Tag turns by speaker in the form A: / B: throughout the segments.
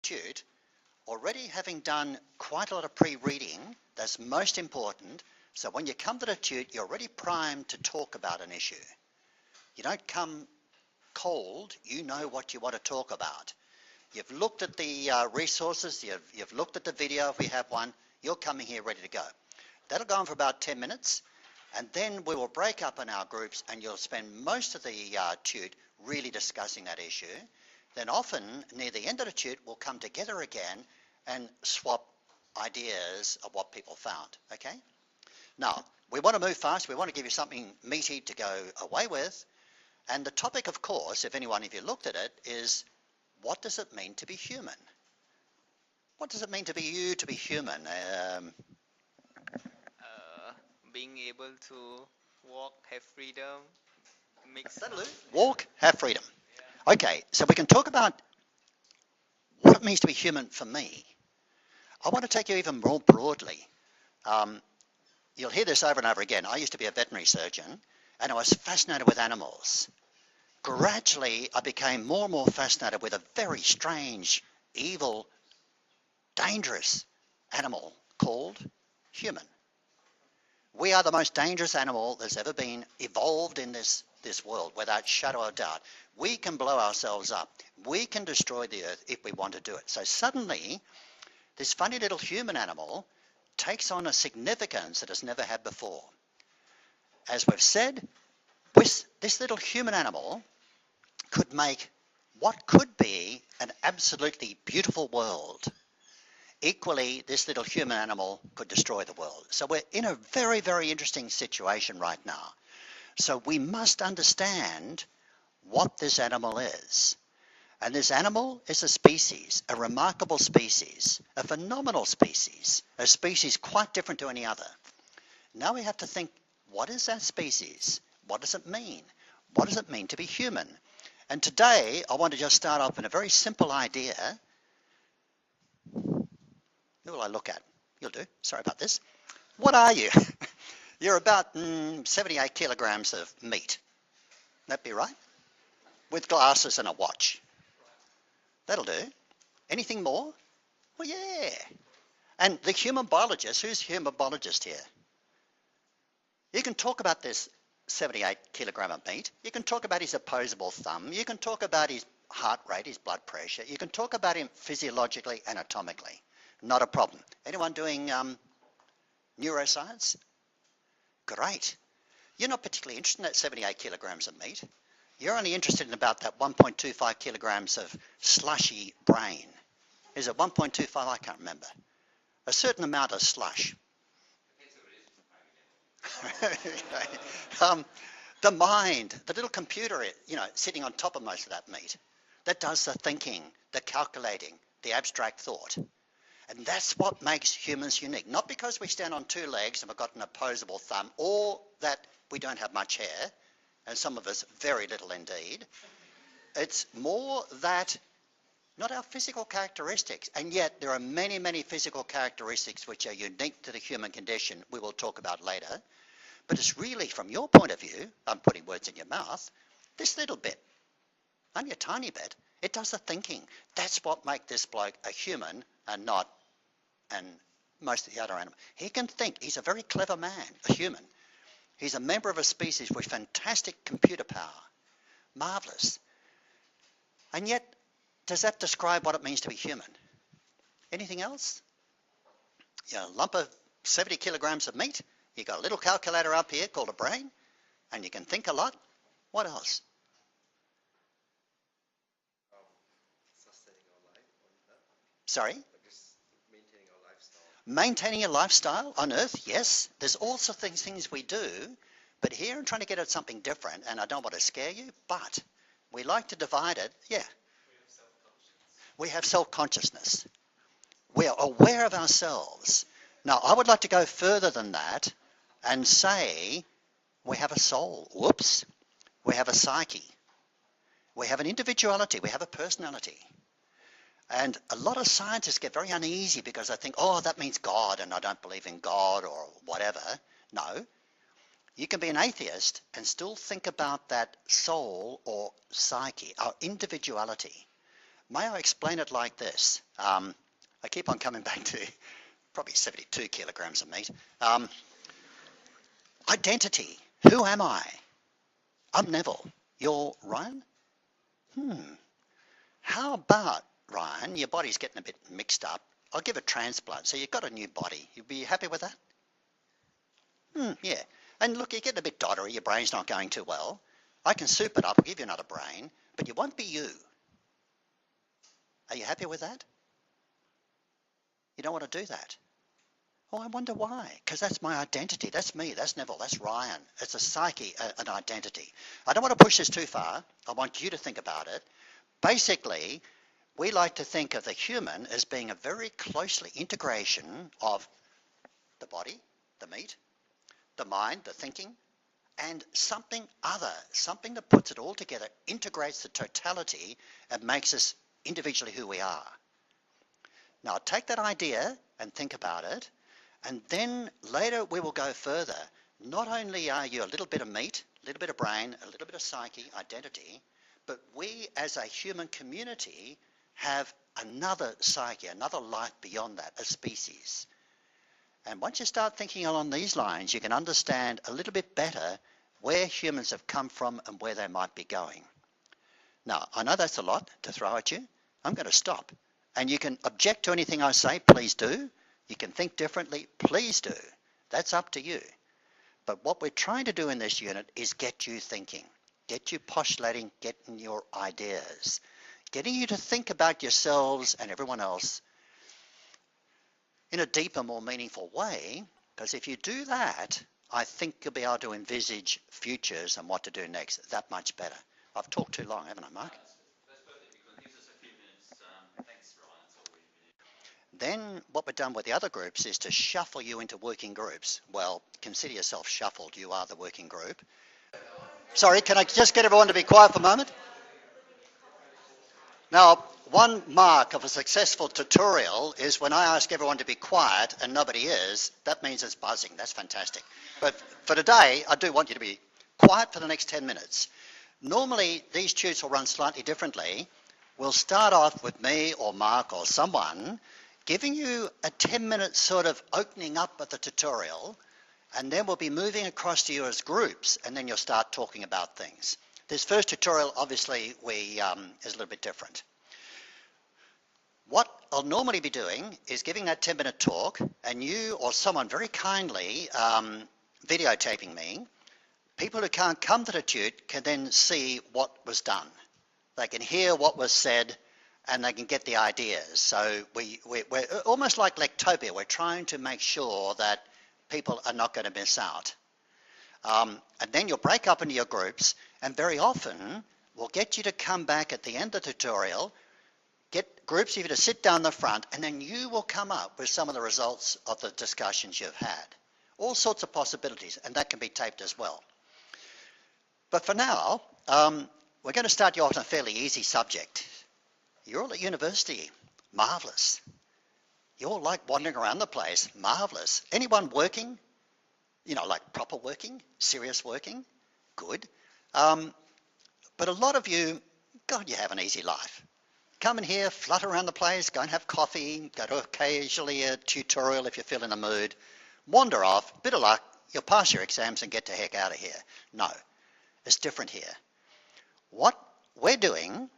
A: Tute, already having done quite a lot of pre-reading, that's most important. So when you come to the Tute, you're already primed to talk about an issue. You don't come cold, you know what you want to talk about. You've looked at the resources, you've looked at the video if we have one, you're coming here ready to go. That'll go on for about 10 minutes, and then we will break up in our groups and you'll spend most of the Tute really discussing that issue. Then often, near the end of the Tute, we'll come together again and swap ideas of what people found, okay? Now, we want to move fast, we want to give you something meaty to go away with, and the topic, of course, if any one of you looked at it, is what does it mean to be human? What does it mean to be you, to be human?
B: Being able to walk, have freedom,
A: Walk, have freedom. Okay, so we can talk about what it means to be human for me. I want to take you even more broadly. You'll hear this over and over again. I used to be a veterinary surgeon, and I was fascinated with animals. Gradually, I became more and more fascinated with a very strange, evil, dangerous animal called human. We are the most dangerous animal that's ever been evolved in this world, without shadow of doubt. We can blow ourselves up. We can destroy the earth if we want to do it. So suddenly, this funny little human animal takes on a significance that it's never had before. As we've said, this little human animal could make what could be an absolutely beautiful world. Equally, this little human animal could destroy the world. So we're in a very, very interesting situation right now. So we must understand what this animal is. And this animal is a species, a remarkable species, a phenomenal species, a species quite different to any other. Now we have to think, what is that species? What does it mean? What does it mean to be human? And today, I want to just start off with a very simple idea. Who will I look at? You'll do. Sorry about this. What are you? You're about 78 kilograms of meat. That'd be right? With glasses and a watch. That'll do. Anything more? Well, yeah. And the human biologist, who's human biologist here? You can talk about this 78 kilogram of meat. You can talk about his opposable thumb. You can talk about his heart rate, his blood pressure. You can talk about him physiologically, anatomically. Not a problem. Anyone doing neuroscience? Great. You're not particularly interested in that 78 kilograms of meat. You're only interested in about that 1.25 kilograms of slushy brain. Is it 1.25? I can't remember. A certain amount of slush. The mind, the little computer, sitting on top of most of that meat, that does the thinking, the calculating, the abstract thought. And that's what makes humans unique. Not because we stand on two legs and we've got an opposable thumb, or that we don't have much hair, and some of us very little indeed. It's more that, not our physical characteristics, and yet there are many, many physical characteristics which are unique to the human condition we will talk about later. But it's really, from your point of view, I'm putting words in your mouth, this little bit, only a tiny bit, it does the thinking. That's what makes this bloke a human and not most of the other animals. He can think. He's a very clever man, a human. He's a member of a species with fantastic computer power. Marvellous. And yet, does that describe what it means to be human? Anything else? A lump of 70 kilograms of meat. You've got a little calculator up here called a brain, and you can think a lot. What else?
C: Sustaining our life on Earth.
A: Sorry?
C: Just maintaining our lifestyle.
A: Maintaining a lifestyle on Earth, yes. There's also things we do, but here I'm trying to get at something different, and I don't want to scare you, but we like to divide it. Yeah. We have self-consciousness. We are aware of ourselves. Now, I would like to go further than that and say we have a soul. Whoops. We have a psyche. We have an individuality. We have a personality. And a lot of scientists get very uneasy because they think, oh, that means God, and I don't believe in God or whatever. No. You can be an atheist and still think about that soul or psyche, our individuality. May I explain it like this? I keep on coming back to probably 72 kilograms of meat. Identity. Who am I? I'm Neville. You're Ryan? How about, Ryan, your body's getting a bit mixed up. I'll give a transplant. So you've got a new body. You'd be happy with that? Yeah. And look, you're getting a bit doddery. Your brain's not going too well. I can soup it up. I'll give you another brain. But you won't be you. Are you happy with that? You don't want to do that. Oh, I wonder why. Because that's my identity. That's me. That's Neville. That's Ryan. It's a psyche, an identity. I don't want to push this too far. I want you to think about it. Basically, we like to think of the human as being a very closely integration of the body, the meat, the mind, the thinking, and something other, something that puts it all together, integrates the totality and makes us individually who we are. Now, take that idea and think about it, and then later we will go further. Not only are you a little bit of meat, a little bit of brain, a little bit of psyche, identity, but we as a human community have another psyche, another life beyond that, a species. And once you start thinking along these lines, you can understand a little bit better where humans have come from and where they might be going. Now, I know that's a lot to throw at you. I'm going to stop. And you can object to anything I say, please do. You can think differently, please do. That's up to you. But what we're trying to do in this unit is get you thinking, get you postulating, getting your ideas, getting you to think about yourselves and everyone else in a deeper, more meaningful way, because if you do that, I think you'll be able to envisage futures and what to do next that much better. I've talked too long, haven't I, Mark?
D: That's perfect. It gives us a few minutes. Thanks, Ryan. That's all we need.
A: Then what we've done with the other groups is to shuffle you into working groups. Well, consider yourself shuffled. You are the working group. Sorry, can I just get everyone to be quiet for a moment? Now, one mark of a successful tutorial is when I ask everyone to be quiet and nobody is, that means it's buzzing. That's fantastic. But for today, I do want you to be quiet for the next 10 minutes. Normally, these tutes will run slightly differently. We'll start off with me or Mark or someone giving you a 10-minute sort of opening up of the tutorial, and then we'll be moving across to you as groups, and then you'll start talking about things. This first tutorial, obviously, is a little bit different. What I'll normally be doing is giving that 10-minute talk, and you or someone very kindly videotaping me. People who can't come to the tute can then see what was done. They can hear what was said, and they can get the ideas. So we're almost like Lectopia. We're trying to make sure that people are not going to miss out. And then you'll break up into your groups, and very often we'll get you to come back at the end of the tutorial, get groups of you to sit down the front, and then you will come up with some of the results of the discussions you've had. All sorts of possibilities, and that can be taped as well. But for now, we're going to start you off on a fairly easy subject. You're all at university. Marvellous. You all like wandering around the place. Marvellous. Anyone working? You know, like proper working, serious working? Good. But a lot of you, God, you have an easy life. Come in here, flutter around the place, go and have coffee, go to occasionally a tutorial if you feel in the mood, wander off, bit of luck, you'll pass your exams and get the heck out of here. No, it's different here. What we're doing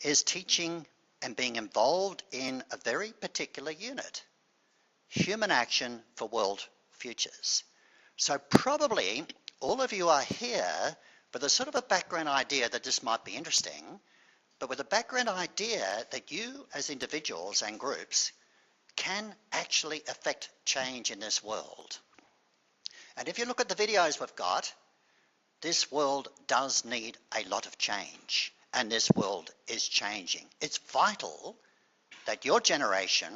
A: is teaching and being involved in a very particular unit, human action for world futures. So probably all of you are here with a sort of a background idea that this might be interesting, but with a background idea that you as individuals and groups can actually affect change in this world. And if you look at the videos we've got, this world does need a lot of change, and this world is changing. It's vital that your generation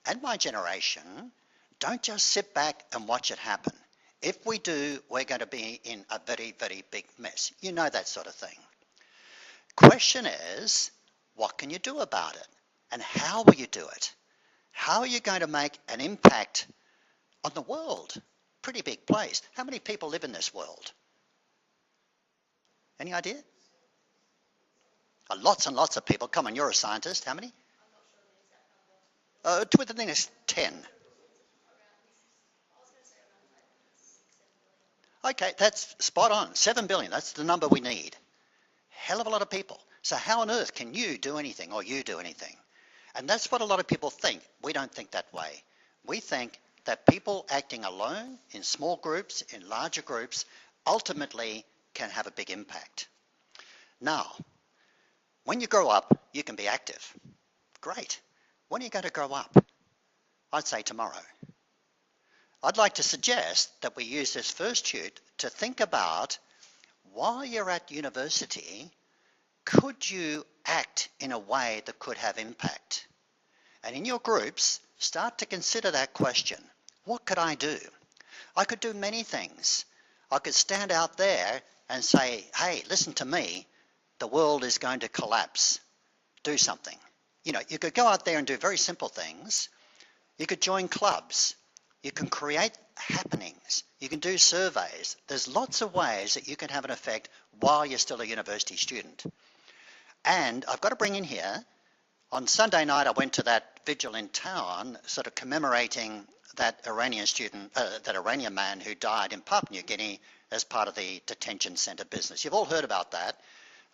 A: and my generation don't just sit back and watch it happen. If we do, we're going to be in a very, very big mess. You know that sort of thing. Question is, what can you do about it? And how will you do it? How are you going to make an impact on the world? Pretty big place. How many people live in this world? Any idea? Lots and lots of people. Come on, you're a scientist. How many? Within the next 10. Okay, that's spot on. 7 billion, that's the number we need. Hell of a lot of people. So how on earth can you do anything or you do anything? And that's what a lot of people think. We don't think that way. We think that people acting alone, in small groups, in larger groups, ultimately can have a big impact. Now, when you grow up, you can be active. Great. When are you going to grow up? I'd say tomorrow. I'd like to suggest that we use this first tute to think about, while you're at university, could you act in a way that could have impact? And in your groups, start to consider that question. What could I do? I could do many things. I could stand out there and say, hey, listen to me, the world is going to collapse. Do something. You know, you could go out there and do very simple things. You could join clubs. You can create happenings. You can do surveys. There's lots of ways that you can have an effect while you're still a university student. And I've got to bring in here, on Sunday night I went to that vigil in town, sort of commemorating that Iranian man who died in Papua New Guinea as part of the detention centre business. You've all heard about that.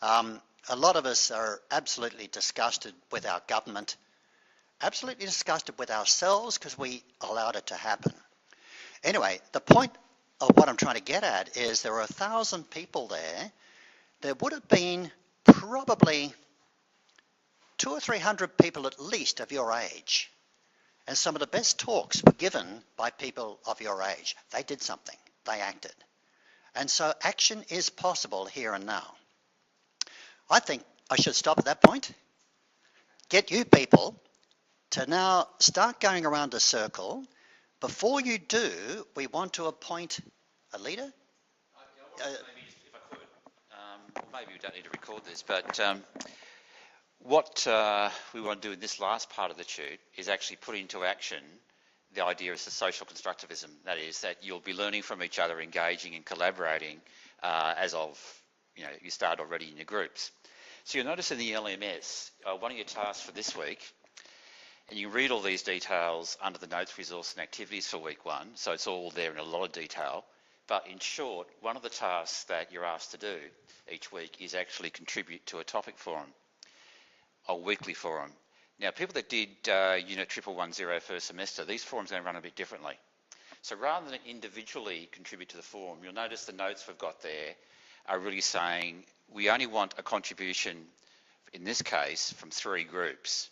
A: A lot of us are absolutely disgusted with our government, absolutely disgusted with ourselves because we allowed it to happen. Anyway, the point of what I'm trying to get at is there were 1,000 people there. There would have been probably 200 or 300 people at least of your age. And some of the best talks were given by people of your age. They did something. They acted. And so action is possible here and now. I think I should stop at that point. Get you people to now start going around the circle. Before you do, we want to appoint a leader.
D: Maybe if I could, maybe we don't need to record this, but what we want to do in this last part of the tute is actually put into action the idea of social constructivism. That is, that you'll be learning from each other, engaging and collaborating as of, you start already in your groups. So you'll notice in the LMS, one of your tasks for this week, and you read all these details under the notes, resource and activities for week 1, so it's all there in a lot of detail. But in short, one of the tasks that you're asked to do each week is actually contribute to a topic forum, a weekly forum. Now, people that did Unit 1110 first semester, these forums are going to run a bit differently. So rather than individually contribute to the forum, you'll notice the notes we've got there are really saying we only want a contribution, in this case, from 3 groups.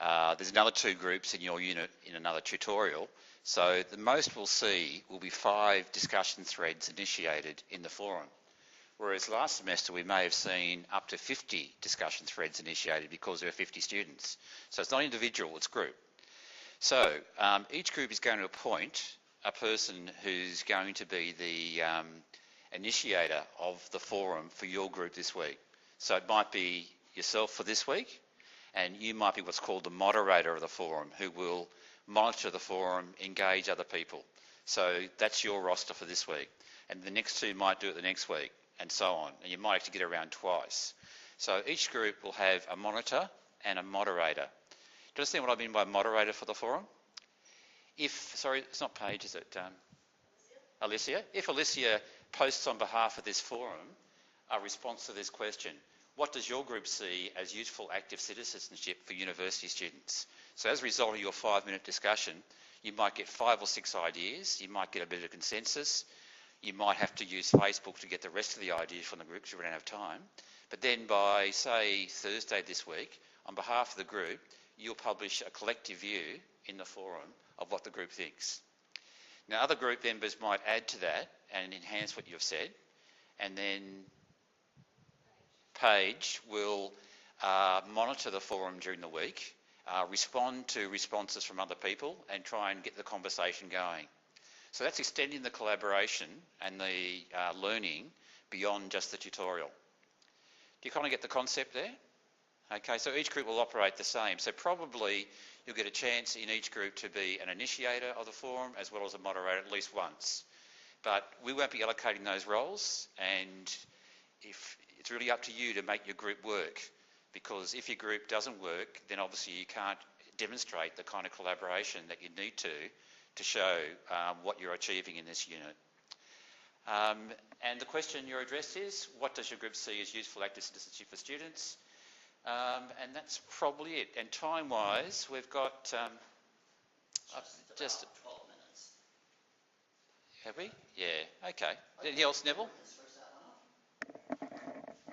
D: There's another 2 groups in your unit in another tutorial. So the most we'll see will be 5 discussion threads initiated in the forum. Whereas last semester we may have seen up to 50 discussion threads initiated because there are 50 students. So it's not individual, it's group. So each group is going to appoint a person who's going to be the initiator of the forum for your group this week. So it might be yourself for this week, and you might be what's called the moderator of the forum, who will monitor the forum, engage other people. So that's your roster for this week. And the next 2 might do it the next week, and so on. And you might actually get around twice. So each group will have a monitor and a moderator. Do you understand what I mean by moderator for the forum? Sorry, it's not Paige, is it? Alicia? If Alicia posts on behalf of this forum a response to this question, what does your group see as useful active citizenship for university students? So as a result of your 5-minute discussion, you might get 5 or 6 ideas, you might get a bit of consensus, you might have to use Facebook to get the rest of the ideas from the group because you don't have time. But then by, say, Thursday this week, on behalf of the group, you'll publish a collective view in the forum of what the group thinks. Now, other group members might add to that and enhance what you've said, and then Paige will monitor the forum during the week, respond to responses from other people, and try and get the conversation going. So that's extending the collaboration and the learning beyond just the tutorial. Do you kind of get the concept there? Okay, so each group will operate the same. So probably you'll get a chance in each group to be an initiator of the forum as well as a moderator at least once. But we won't be allocating those roles, and if it's really up to you to make your group work, because if your group doesn't work, then obviously you can't demonstrate the kind of collaboration that you need to show what you're achieving in this unit. And the question you're addressed is, what does your group see as useful active citizenship for students? And that's probably it. And time-wise, we've got just
A: 12 minutes.
D: have we? Yeah. Okay. Anything else, Neville?